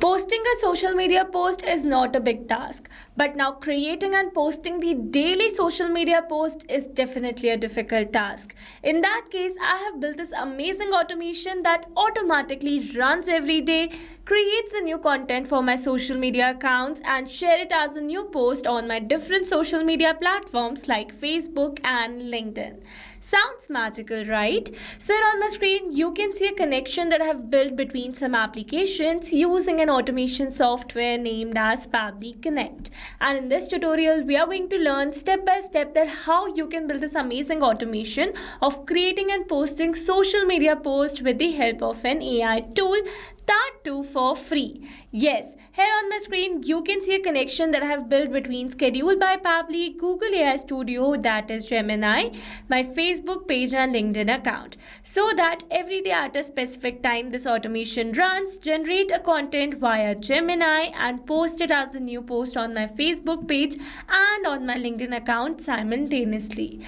Posting a social media post is not a big task, but now creating and posting the daily social media post is definitely a difficult task. In that case, I have built this amazing automation that automatically runs every day, creates a new content for my social media accounts, and share it as a new post on my different social media platforms like Facebook and LinkedIn. Sounds magical, right? So here on the screen, you can see a connection that I have built between some applications using an automation software named as Pabbly Connect. And in this tutorial, we are going to learn step by step that how you can build this amazing automation of creating and posting social media posts with the help of an AI tool, that too for free. Yes, here on my screen you can see a connection that I have built between Schedule by Pabbly, Google AI Studio, that is Gemini, my Facebook page and LinkedIn account, so that every day at a specific time this automation runs, generate a content via Gemini and post it as a new post on my Facebook page and on my LinkedIn account simultaneously.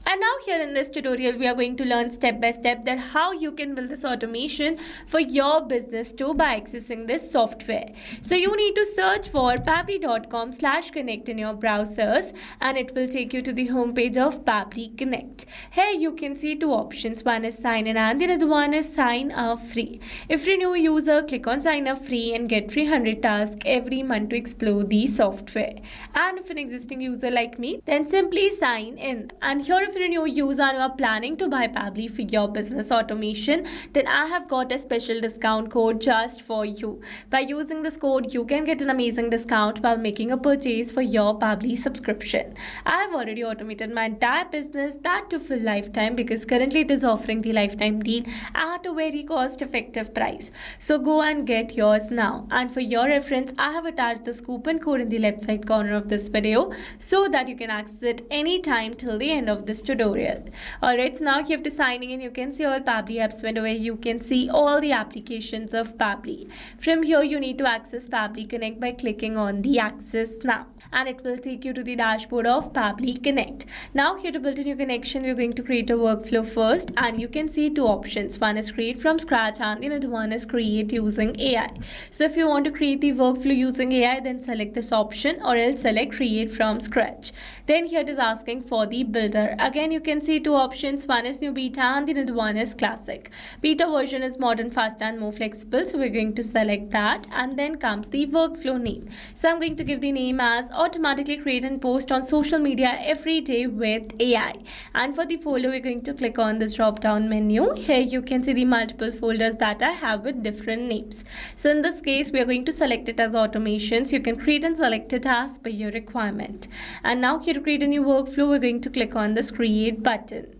And now here in this tutorial, we are going to learn step by step that how you can build this automation for your business too by accessing this software. So you need to search for pabbly.com/connect in your browsers and it will take you to the homepage of Pabbly Connect. Here you can see two options. One is sign in and the other one is sign up free. If you're a new user, click on sign up free and get 300 tasks every month to explore the software. And if an existing user like me, then simply sign in. And here if you're a new user and you are planning to buy Pabbly for your business automation, then I have got a special discount code just for you. By using this code, you can get an amazing discount while making a purchase for your Pabbly subscription. I have already automated my entire business, that to full lifetime, because currently it is offering the lifetime deal at a very cost-effective price. So go and get yours now. And for your reference, I have attached this coupon code in the left side corner of this video so that you can access it anytime till the end of this tutorial. Alright, so now you have to signing in. You can see all Pabbly apps window where you can see all the applications of Pabbly. From here you need to access Pabbly Connect by clicking on the access now and it will take you to the dashboard of Pabbly Connect. Now here to build a new connection, we're going to create a workflow first and you can see two options. One is create from scratch and the other one is create using AI. So if you want to create the workflow using AI, then select this option or else select create from scratch. Then here it is asking for the builder. Again you can see two options. One is new beta and the other one is classic. Beta version is modern, fast and more flexible, so we're going to select that and then comes the workflow name. So I'm going to give the name as automatically create and post on social media every day with AI. And for the folder, we're going to click on this drop down menu. Here you can see the multiple folders that I have with different names. So in this case, we are going to select it as automations. You can create and select it as per your requirement. And now here to create a new workflow, we're going to click on this create button.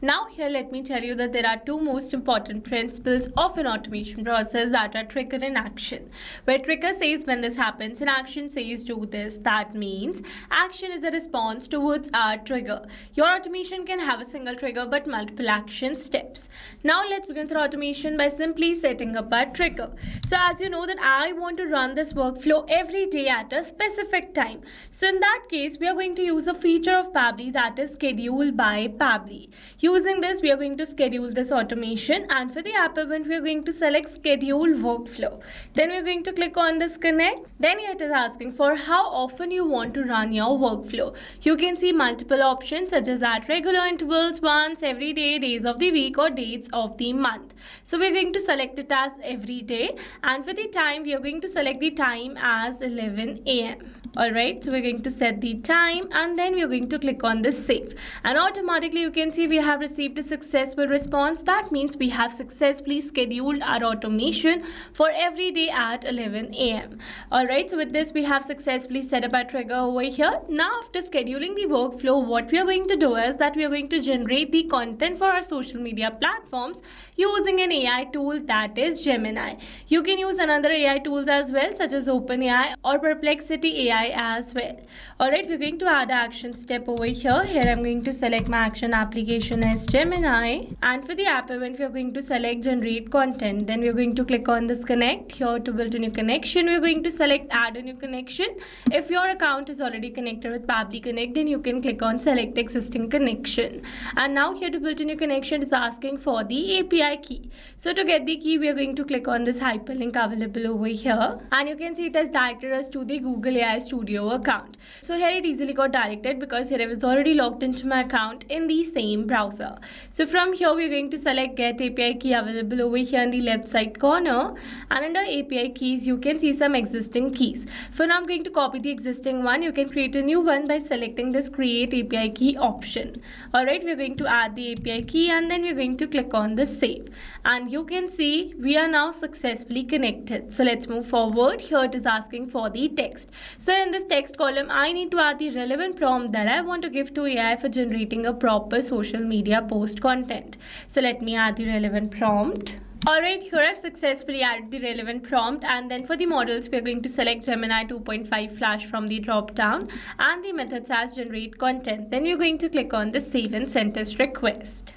Now here let me tell you that there are two most important principles of an automation process that are trigger and action. Where trigger says when this happens and action says do this. That means action is a response towards our trigger. Your automation can have a single trigger but multiple action steps. Now let's begin the automation by simply setting up a trigger. So as you know that I want to run this workflow every day at a specific time. So in that case we are going to use a feature of Pabbly that is schedule by Pabbly. Using this, we are going to schedule this automation and for the app event, we are going to select schedule workflow. Then we are going to click on this connect. Then it is asking for how often you want to run your workflow. You can see multiple options such as at regular intervals, once, every day, days of the week or dates of the month. So we are going to select it as every day and for the time, we are going to select the time as 11 a.m. Alright, so we're going to set the time and then we're going to click on this save. And automatically you can see we have received a successful response. That means we have successfully scheduled our automation for every day at 11 a.m. Alright, so with this we have successfully set up our trigger over here. Now after scheduling the workflow, what we are going to do is that we are going to generate the content for our social media platforms using an AI tool that is Gemini. You can use another AI tools as well such as OpenAI or Perplexity AI API as well. Alright, we're going to add an action step over here. Here I'm going to select my action application as Gemini. And for the app event, we're going to select generate content. Then we're going to click on this connect. Here to build a new connection, we're going to select add a new connection. If your account is already connected with Pabbly Connect, then you can click on select existing connection. And now here to build a new connection is asking for the API key. So to get the key, we are going to click on this hyperlink available over here. And you can see it has directed us to the Google AI Studio account. So here it easily got directed because here I was already logged into my account in the same browser. So from here, we're going to select get API key available over here in the left side corner. And under API keys, you can see some existing keys. For now, I'm going to copy the existing one. You can create a new one by selecting this create API key option. Alright, we're going to add the API key and then we're going to click on the save. And you can see we are now successfully connected. So let's move forward. Here it is asking for the text. So in this text column, I need to add the relevant prompt that I want to give to AI for generating a proper social media post content. So let me add the relevant prompt. Alright, here I've successfully added the relevant prompt, and then for the models, we're going to select Gemini 2.5 Flash from the drop down and the methods as generate content. Then we're going to click on the save and send test request.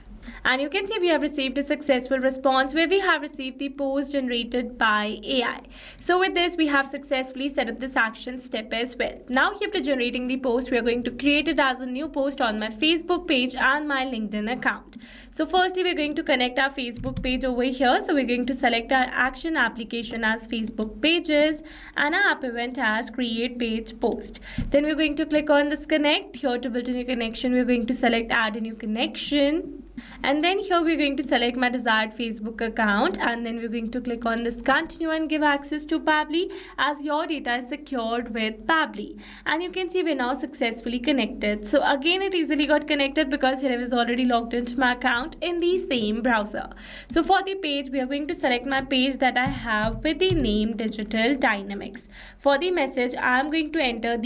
And you can see we have received a successful response where we have received the post generated by AI. So with this, we have successfully set up this action step as well. Now after generating the post, we are going to create it as a new post on my Facebook page and my LinkedIn account. So firstly, we're going to connect our Facebook page over here. So we're going to select our action application as Facebook pages and our app event as create page post. Then we're going to click on this connect. Here to build a new connection, we're going to select add a new connection. And then here we're going to select my desired Facebook account, and then we're going to click on this continue and give access to Pabbly as your data is secured with Pabbly. And you can see we're now successfully connected. So again, it easily got connected because here I was already logged into my account in the same browser. So for the page, we are going to select my page that I have with the name Digital Dynamics. For the message, I need to enter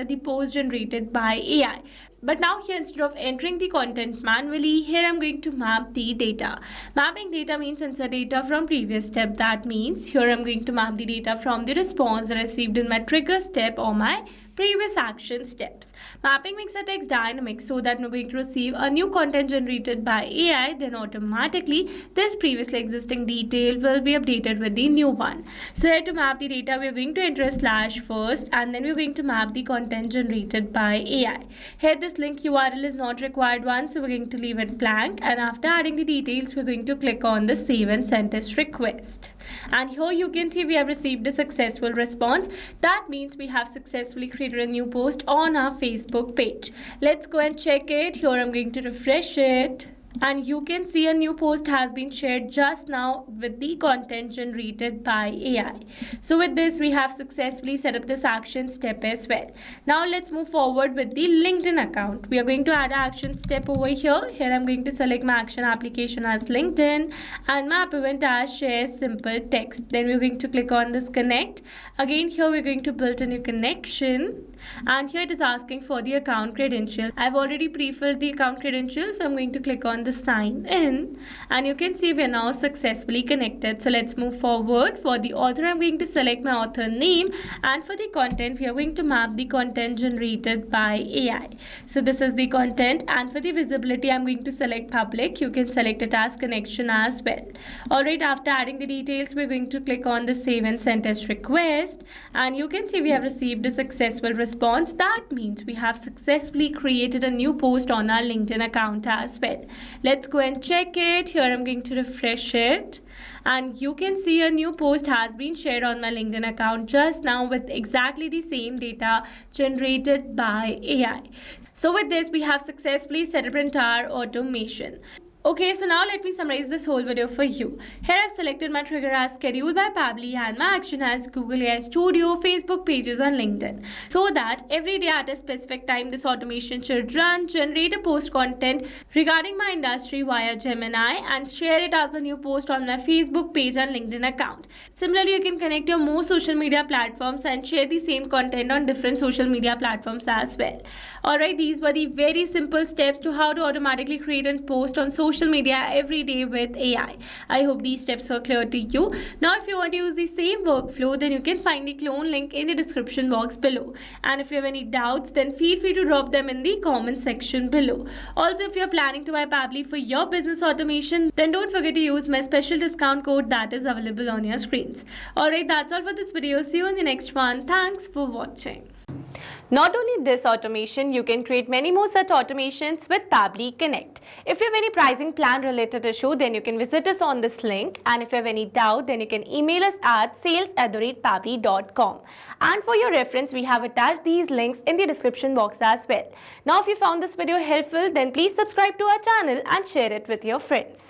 the post generated by AI. But now here, instead of entering the content manually, here I'm going to map the data. Mapping data means insert data from previous step. That means here I'm going to map the data from the response received in my trigger step or my previous action steps. Mapping makes the text dynamic so that we're going to receive a new content generated by AI, then automatically this previously existing detail will be updated with the new one. So here to map the data, we're going to enter a slash first and then we're going to map the content generated by AI. Here this link URL is not required one, so we're going to leave it blank, and after adding the details, we're going to click on the save and send test request. And here you can see we have received a successful response. That means we have successfully created a new post on our Facebook page. Let's go and check it. Here I'm going to refresh it. And you can see a new post has been shared just now with the content generated by AI. So with this, we have successfully set up this action step as well. Now let's move forward with the LinkedIn account. We are going to add an action step over here. Here I'm going to select my action application as LinkedIn and my app event as share simple text. Then we're going to click on this connect. Again, here we're going to build a new connection. And here it is asking for the account credential. I've already pre-filled the account credentials, so I'm going to click on the sign in, and you can see we are now successfully connected. So let's move forward. For the author, I'm going to select my author name, and for the content, we are going to map the content generated by AI. So this is the content, and for the visibility, I'm going to select public. You can select it as connection as well. Alright, after adding the details, we're going to click on the save and send test request, and you can see we have received a successful response. That means we have successfully created a new post on our LinkedIn account as well. Let's go and check it. Here I'm going to refresh it, and you can see a new post has been shared on my LinkedIn account just now with exactly the same data generated by AI. So with this, we have successfully set up entire automation. Okay, so now let me summarize this whole video for you. Here I've selected my trigger as scheduled by Pabbly and my action as Google AI Studio, Facebook pages and LinkedIn. So that every day at a specific time this automation should run, generate a post content regarding my industry via Gemini and share it as a new post on my Facebook page and LinkedIn account. Similarly, you can connect your more social media platforms and share the same content on different social media platforms as well. Alright, these were the very simple steps to how to automatically create and post on social social media every day with AI. I hope these steps were clear to you. Now, if you want to use the same workflow, then you can find the clone link in the description box below. And if you have any doubts, then feel free to drop them in the comment section below. Also, if you're planning to buy Pabbly for your business automation, then don't forget to use my special discount code that is available on your screens. Alright, that's all for this video. See you in the next one. Thanks for watching. Not only this automation, you can create many more such automations with Pabbly Connect. If you have any pricing plan related issue, then you can visit us on this link. And if you have any doubt, then you can email us at sales@pabbly.com. And for your reference, we have attached these links in the description box as well. Now, if you found this video helpful, then please subscribe to our channel and share it with your friends.